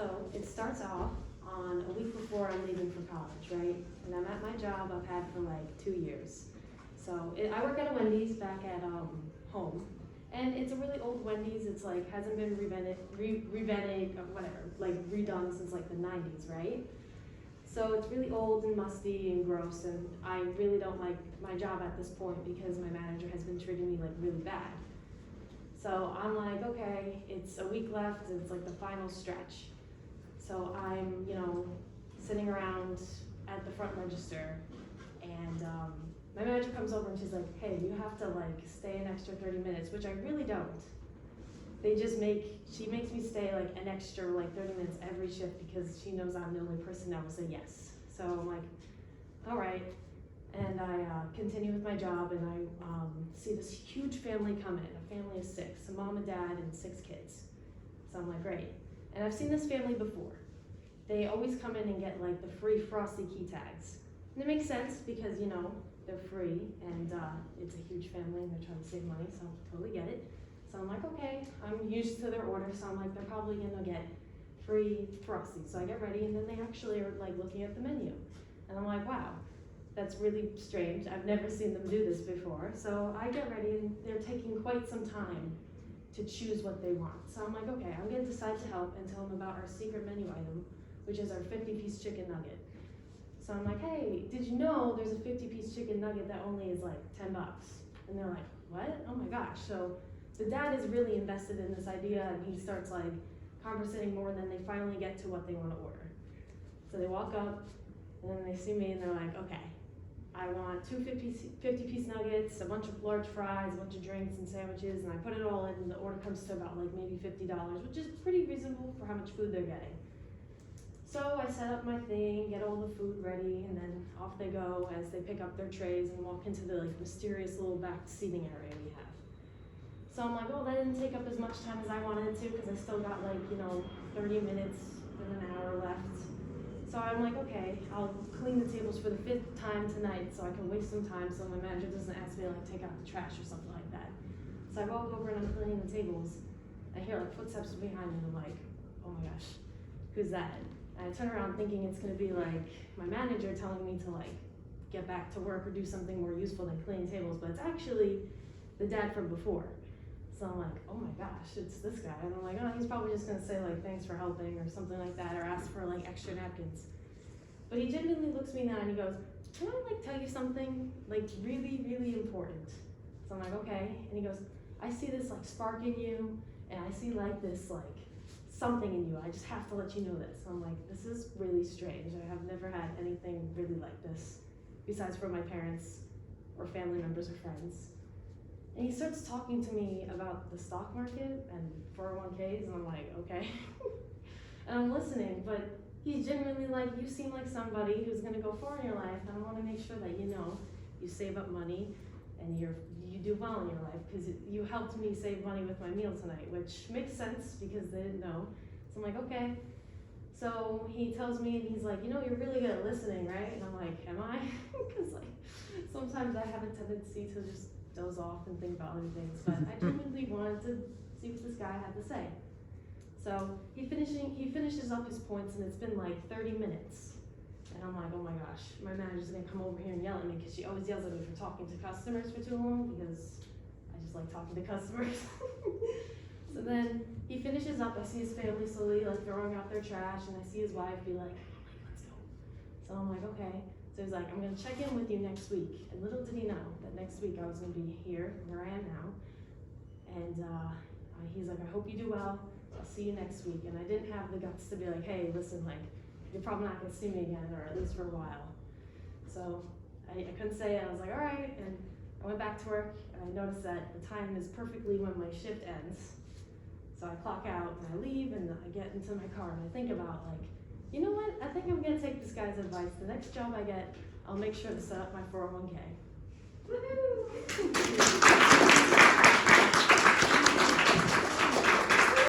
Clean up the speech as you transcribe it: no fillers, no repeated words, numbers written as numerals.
So it starts off on a week before I'm leaving for college, right? And I'm at my job I've had for like 2 years. So I work at a Wendy's back at home. And it's a really old Wendy's. It's like hasn't been revented or whatever, like redone since like the 90s, right? So it's really old and musty and gross, and I really don't like my job at this point because my manager has been treating me like really bad. So I'm like, okay, it's a week left, it's like the final stretch. So I'm, sitting around at the front register, and my manager comes over and she's like, hey, you have to like stay an extra 30 minutes, which I really don't. She makes me stay like an extra like 30 minutes every shift because she knows I'm the only person that will say yes. So I'm like, all right. And I continue with my job, and I see this huge family come in, a family of 6, a mom and dad and 6 kids. So I'm like, great. And I've seen this family before. They always come in and get like the free Frosty key tags. And it makes sense because, they're free, and it's a huge family and they're trying to save money, so I totally get it. So I'm like, okay, I'm used to their order, so I'm like, they're probably gonna get free Frosty. So I get ready, and then they actually are like looking at the menu. And I'm like, wow, that's really strange. I've never seen them do this before. So I get ready, and they're taking quite some time to choose what they want. So I'm like, okay, I'm gonna decide to help and tell them about our secret menu item, which is our 50-piece chicken nugget. So I'm like, hey, did you know there's a 50-piece chicken nugget that only is like $10? And they're like, what? Oh my gosh. So the dad is really invested in this idea, and he starts like conversating more, and then they finally get to what they want to order. So they walk up, and then they see me, and they're like, okay, I want 2 50-piece nuggets, a bunch of large fries, a bunch of drinks and sandwiches, and I put it all in, and the order comes to about like maybe $50, which is pretty reasonable for how much food they're getting. So I set up my thing, get all the food ready, and then off they go as they pick up their trays and walk into the like mysterious little back seating area we have. So I'm like, oh, that didn't take up as much time as I wanted to because I still got like, 30 minutes and an hour left. So I'm like, okay, I'll clean the tables for the 5th time tonight so I can waste some time so my manager doesn't ask me to like take out the trash or something like that. So I walk over and I'm cleaning the tables. I hear like footsteps behind me, and I'm like, oh my gosh, who's that? And I turn around thinking it's gonna be like my manager telling me to like get back to work or do something more useful than cleaning tables, but it's actually the dad from before. So I'm like, oh my gosh, it's this guy. And I'm like, oh, he's probably just gonna say like, thanks for helping or something like that, or ask for like extra napkins. But he genuinely looks me now and he goes, can I like tell you something like really, really important? So I'm like, okay. And he goes, I see this like spark in you, and I see like this like something in you. I just have to let you know this. I'm like, this is really strange. I have never had anything really like this, besides from my parents or family members or friends. And he starts talking to me about the stock market and 401ks, and I'm like, okay. And I'm listening, but he's genuinely like, you seem like somebody who's gonna go far in your life, and I wanna make sure that you save up money and you do well in your life, because you helped me save money with my meal tonight, which makes sense because they didn't know. So I'm like, okay. So he tells me, and he's like, you're really good at listening, right? And I'm like, am I? Because like sometimes I have a tendency to just doze off and think about other things, but I genuinely wanted to see what this guy had to say. So he finishes up his points, and it's been like 30 minutes. And I'm like, oh my gosh, my manager's gonna come over here and yell at me, because she always yells at me for talking to customers for too long, because I just like talking to customers. So then he finishes up, I see his family slowly like throwing out their trash, and I see his wife be like, oh, let's go. So I'm like, okay. So he's like, I'm gonna check in with you next week. And little did he know that next week I was gonna be here, where I am now. And he's like, I hope you do well. I'll see you next week. And I didn't have the guts to be like, hey, listen, like, you're probably not gonna see me again, or at least for a while. So I couldn't say it. I was like, all right. And I went back to work, and I noticed that the time is perfectly when my shift ends. So I clock out and I leave, and I get into my car, and I think about like, you know what? I think I'm gonna take this guy's advice. The next job I get, I'll make sure to set up my 401k. Woohoo!